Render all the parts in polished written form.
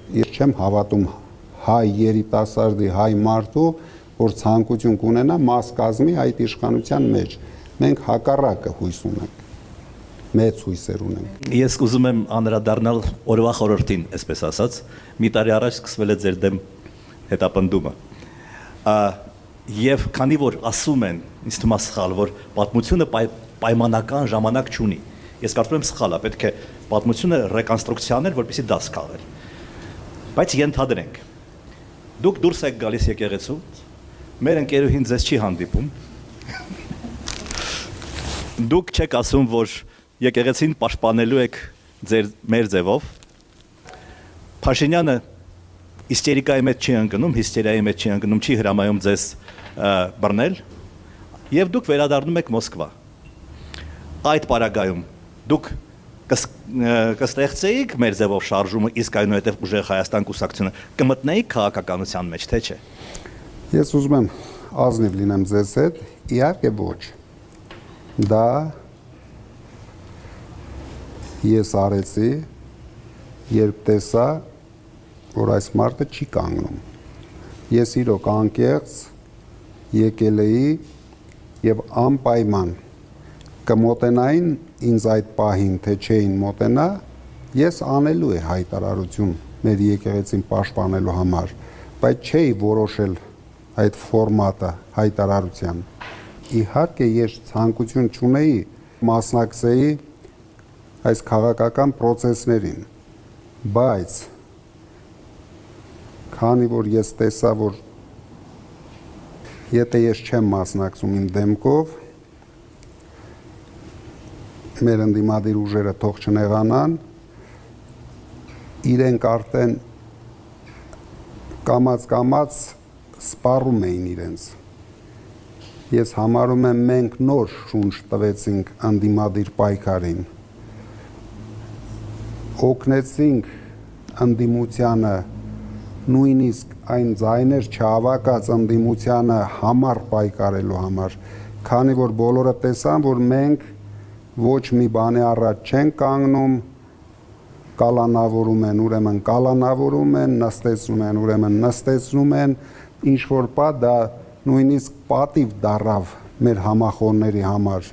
Ես չեմ հավատում հայ երիտասարդի, հայ մարդու, որ ցանկություն կունենա մաս կազմի այդ իշխանության մեջ։ Մենք հակառակը հույս ունենք, մեծ հույսեր ունենք։ Ես ուզում եմ անդրադառնալ օրվա խորհրդին, այսպես ասած, մի տարի առաջ սկսվել է ձեր դեմ հետապնդումը։ Եվ քանի որ ասում են, ինձ թվում է սխալ, որ պատմությունը պայմանական ժամանակ չունի։ Ես կարծում եմ սխալ է, պետք է պատմությունը ռեկոնստրուկցիաներ, որպեսզի դաս քաղել։ Բայց ենթադրենք, դուք դուրս եք գալիս եկեղեցու, մեր ընկերուհին ձեզ չի հանդիպում։ Դուք չեք ասում, որ եկեղեցին պաշտպանելու եք մեր ձևով։ Փաշինյանը հիստերիկայի մեջ չի ընկնում, հիստերիայի մեջ չի ընկնում, չի հրամայում ձեզ բռնել, եւ դուք վերադառնում եք Մոսկվա։ Այդ պարագայում դուք կստեղծեիք մեր ձևով շարժումը, իսկ այնուհետև ուժեղ Հայաստան կուսակցությունը կմտնեիք քաղաքականության մեջ, թե չէ։ Ես ուզում եմ ազնիվ լինեմ ձեզ հետ, իհարկե ոչ։ Դա ես արեցի, երբ տեսա, որ այս մարդը չի կանգնում։ Ես իրոք անկեղծ եկել էի եւ անպայման կմոտենային ինձ այդ պահին, թե չէին մոտենա, ես անելու է հայտարարություն մեր եկեղեցին պաշտպանելու համար, բայց չէի որոշել այդ ֆորմատը հայտարարության։ Իհարկե ես ցանկություն չունեի մասնակցեի այս քաղաքական process-ներին, բայց քանի որ ես տեսա, որ եթե ես չեմ մասնակցում իմ դեմքով, մեր ընդդիմադիր ուժերը թող չնեղանան, իրենք արդեն կամաց սպառում էին իրենց։ Ես համարում եմ մենք նոր շունչ տվեցինք ընդդիմադիր պայքարին, օգնեցինք ընդդիմությանը, նույնիսկ այն ձայներ չհավաքած ընդդիմությանը համառ պայքարելու համար, քանի որ բոլորը տեսան, որ մենք ոչ մի բանի առաջ չեն կանգնում, կալանավորում են, ուրեմն կալանավորում են, նստեցնում են, ուրեմն նստեցնում են, ինչ որ պա դա նույնիսկ պատիվ դառավ մեր համախոհների համար,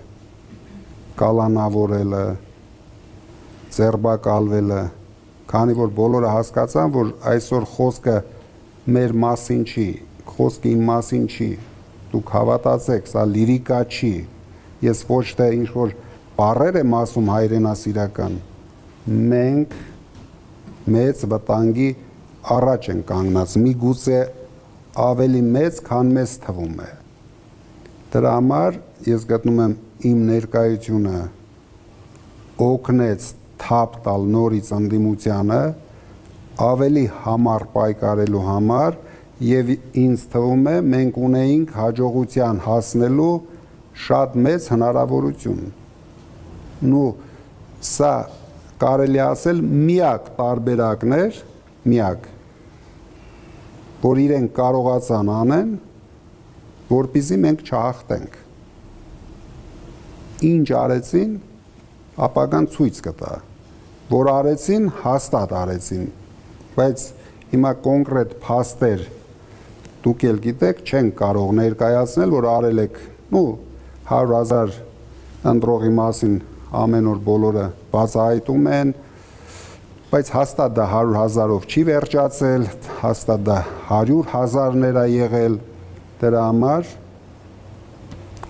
կալանավորելը, ձերբակալվելը, քանի որ բոլորը հասկացան, որ այսօր խոսքը մեր մասին չի, խոսքը իմ մասին չի, դուք հավատացեք, սա լիրիկա չի, ես ոչ թե ինչ որ բառեր եմ ասում հայրենասիրական, մենք մեծ վտանգի առաջ են կանգնած, միգուցե ավելի մեծ, քան մեզ թվում է։ Դրա համար ես գտնում եմ իմ ներկայությունը օգնեց թափ տալ նորից ընդդիմությանը ավելի համառ պայքարելու համար եւ ինձ թվում է մենք ունեինք հաջողության հասնելու շատ մեծ հնարավորություն։ Նու սա կարելի ասել միակ տարբերակն էր, միակ, որ իրենք կարողացան անեն, որպեսզի մենք չհաղթենք։ Ինչ արեցին, ապագան ցույց կտա, որ արեցին, հաստատ արեցին, բայց հիմա կոնկրետ փաստեր դուք էլ գիտեք, չեն կարող ներկայացնել, որ արել եք, 100,000 ընտրողի մասին ամեն օր բոլորը բացահայտում են, բայց հաստատ դա 100,000-ով չի վերջացել, հաստատ դա 100,000-ներ է եղել, դրա համար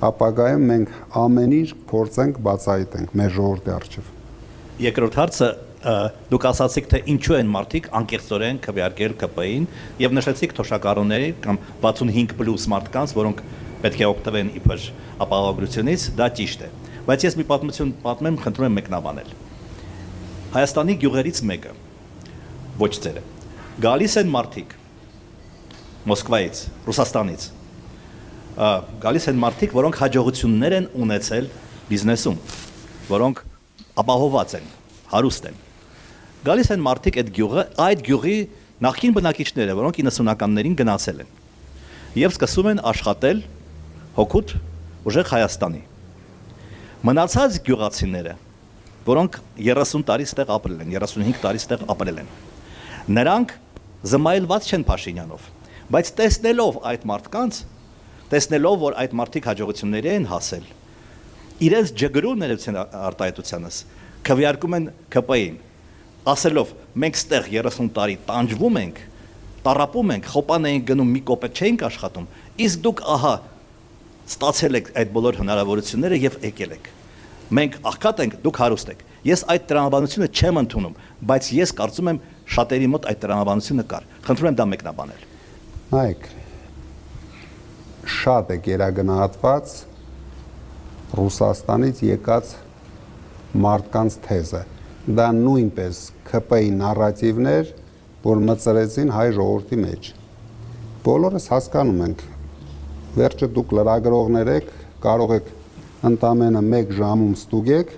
ապագայում մենք ամեն ինչ փորձենք բացահայտենք մեր ժողովրդի առջև։ Երկրորդ հարցը դուք ասացիք, թե ինչու են մարդիկ անկեղծորեն քվեարկել ԿՊ-ին եւ նշեցիք թոշակառուների կամ 65+ մարդկանց, որոնք պետք է օգտվեն իբր ապահովագրությունից, դա ճիշտ է։ Բայց ես մի պատմություն պատմեմ, խնդրում եմ մեկնաբանել։ Հայաստանի գյուղերից մեկը, ոչ ձերը, գալիս են մարդիկ Մոսկվայից, Ռուսաստանից, գալիս են մարդիկ, որոնք հաջողություններ են ունեցել բիզնեսում, որոնք ապահոված են, հարուստ են։ Գալիս են մարդիկ այդ գյուղի նախկին բնակիչները, որոնք 90-ականներին գնացել են եւ սկսում են աշխատել հօգուտ ուժեղ Հայաստանի։ Մնացած գյուղացիները, որոնք 30 տարի ստեղ ապրել են, 35 տարի ստեղ ապրել են, Նրանք զմայլված չեն Փաշինյանով, բայց տեսնելով այդ մարդկանց, տեսնելով որ այդ մարդիկ հաջողությունների են հասել, իրենց ջգրուներն արտահայտությանս քվեարկում են ԿՊ-ին, ասելով մենք ստեղ 30 տարի տանջվում ենք, տարապում ենք, խոպան ենք գնում, մի կոպետ չենք աշխատում, իսկ դուք ահա ստացել եք այդ բոլոր հնարավորությունները եւ եկել եք։ Մենք աղքատ ենք, դուք հարուստ եք։ Ես այդ տրամաբանությունը չեմ ընդունում, բայց ես կարծում եմ շատերի մոտ այդ տրամաբանությունը կար։ Խնդրում եմ դա մեկնաբանել։ Նայեք, շատ է գերագնահատված Ռուսաստանից եկած մարդկանց թեզը։ Դա նույնպես ԿՊ-ի նարատիվներ, որ մտցրեցին հայ ժողովրդի մեջ։ Բոլորս հասկանում ենք, վերջը դուք լրագրողներ եք, կարող եք ընդամենը 1 ժամում ստուգեք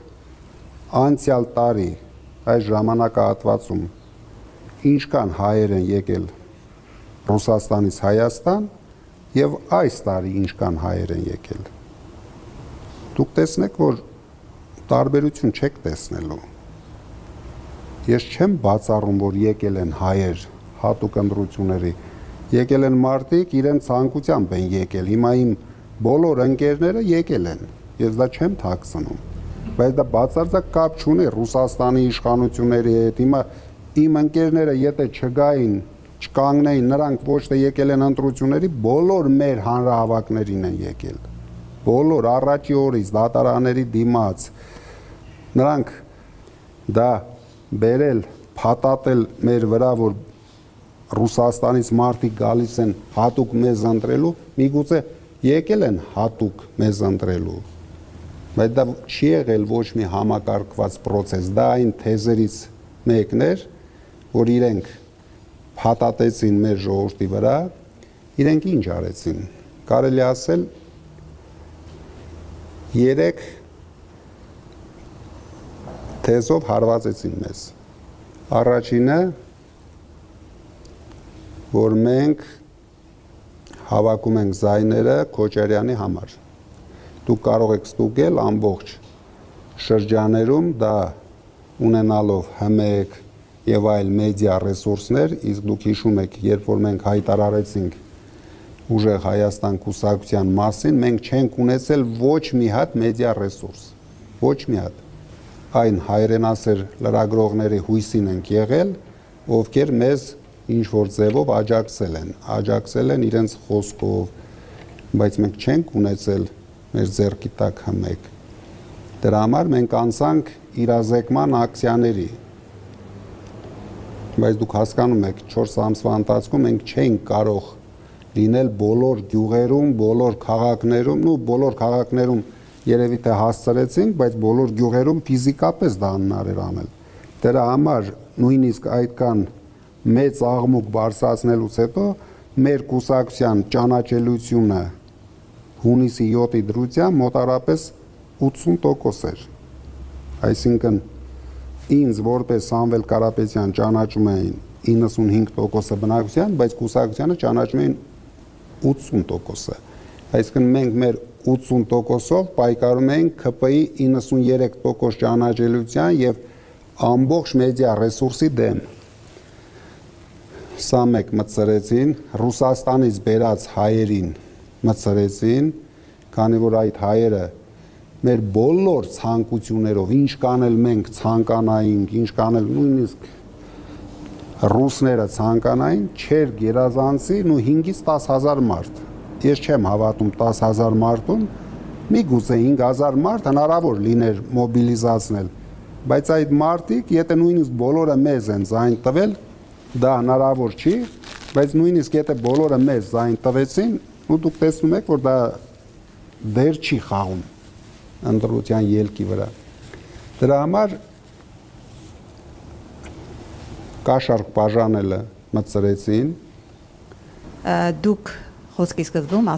անցյալ տարի այս ժամանակահատվածում ինչքան հայեր են եկել Ռուսաստանից Հայաստան եւ այս տարի ինչքան հայեր են եկել։ Դուք տեսնեք, որ տարբերություն չեք տեսնելու։ Ես չեմ բացառում, որ եկել են հայեր հատուկ ընտրությունների, եկել են մարդիկ իրենց ցանկությամբ են եկել։ Հիմա իմ բոլոր ընկերները եկել են, ես դա չեմ թաքցնում, բայց դա բացարձակ կապ չունի Ռուսաստանի իշխանությունների հետ։ Հիմա իմ ընկերները եթե չգային, չկանգնեին, նրանք ոչ թե եկել են ընտրությունների, բոլոր մեր հանրահավաքներին են եկել։ Բոլոր առաջի օրից դատարանների դիմաց նրանք դա բերել, փաթաթել մեր վրա, որ Ռուսաստանից մարդիկ գալիս են հատուկ մեզ ընտրելու, միգուցե եկել են հատուկ մեզ ընտրելու, բայց դա չի եղել ոչ մի համակարգված process, դա այն թեզերից մեկն էր, որ իրենք փաթաթեցին մեր ժողովրդի վրա, իրենք ինչ արեցին, կարելի ասել 3 թեզով հարվածեցին մեզ։ Առաջինը, որ մենք հավաքում ենք զայները Քոչարյանի համար։ Դուք կարող եք ստուգել ամբողջ շրջաներում դա ունենալով ՀՄԵԿ եւ այլ մեդիա ռեսուրսներ, իսկ դուք հիշում եք, երբ որ մենք հայտարարեցինք ուժեղ Հայաստան կուսակցության մասին, մենք չենք ունեցել ոչ մի հատ մեդիա ռեսուրս, ոչ մի հատ։ Այն հայրենասեր լրագրողների հույսին ենք եղել, ովքեր մեզ ինչ-որ ձևով աջակցել են իրենց խոսքով, բայց մենք չենք ունեցել մեր ձեռքի տակ ՀՄԵԿ։ Դրա համար մենք անցանք իրազեկման ակցիաների, բայց դուք հասկանում եք 4 ամսվա ընթացքում մենք չենք կարող լինել բոլոր գյուղերում, բոլոր քաղաքներում, բոլոր քաղաքներում երևի թե հասցրեցինք, բայց բոլոր գյուղերում ֆիզիկապես դա անհնար էր անել։ Դրա համար նույնիսկ այդքան մեծ աղմուկ բարձրացնելուց հետո մեր կուսակցության ճանաչելիությունը հունիսի 7-ի դրությամբ մոտարապես 80% էր։ Այսինքն ինձ որպես Սամվել Կարապետյան ճանաչում էին 95% բնակության, բայց կուսակցությանը ճանաչում էին 80%-ը։ Այսինքն մենք մեր 80%-ով պայքարում էինք ԿՊ-ի 93% ճանաչելիության եւ ամբողջ մեդիա ռեսուրսի դեմ։ Սա մեկ մտցրեցին, Ռուսաստանից բերած հայերին մտցրեցին, քանի որ այդ հայերը մեր բոլոր ցանկություններով, ինչ կանել մենք ցանկանայինք, ինչ կանել նույնիսկ ռուսները ցանկանային, չեր գերազանցի 5-ից 10,000 մարդ։ Ես չեմ հավատում 10,000 մարդուն, միգուցե 5,000 մարդ հնարավոր լիներ մոբիլիզացնել, բայց այդ մարդիկ, եթե նույնիսկ բոլորը մեզ են ձայն տվել, դա հնարավոր չի, բայց նույնիսկ եթե բոլորը մեզ ձայն տվեցին, ու դուք տեսնում եք, որ դա դեր չի խաղում ընտրության ելքի վրա։ Դրա համար կաշառք բաժանելը մտցրեցին։ Դուք խոսքի սկզբում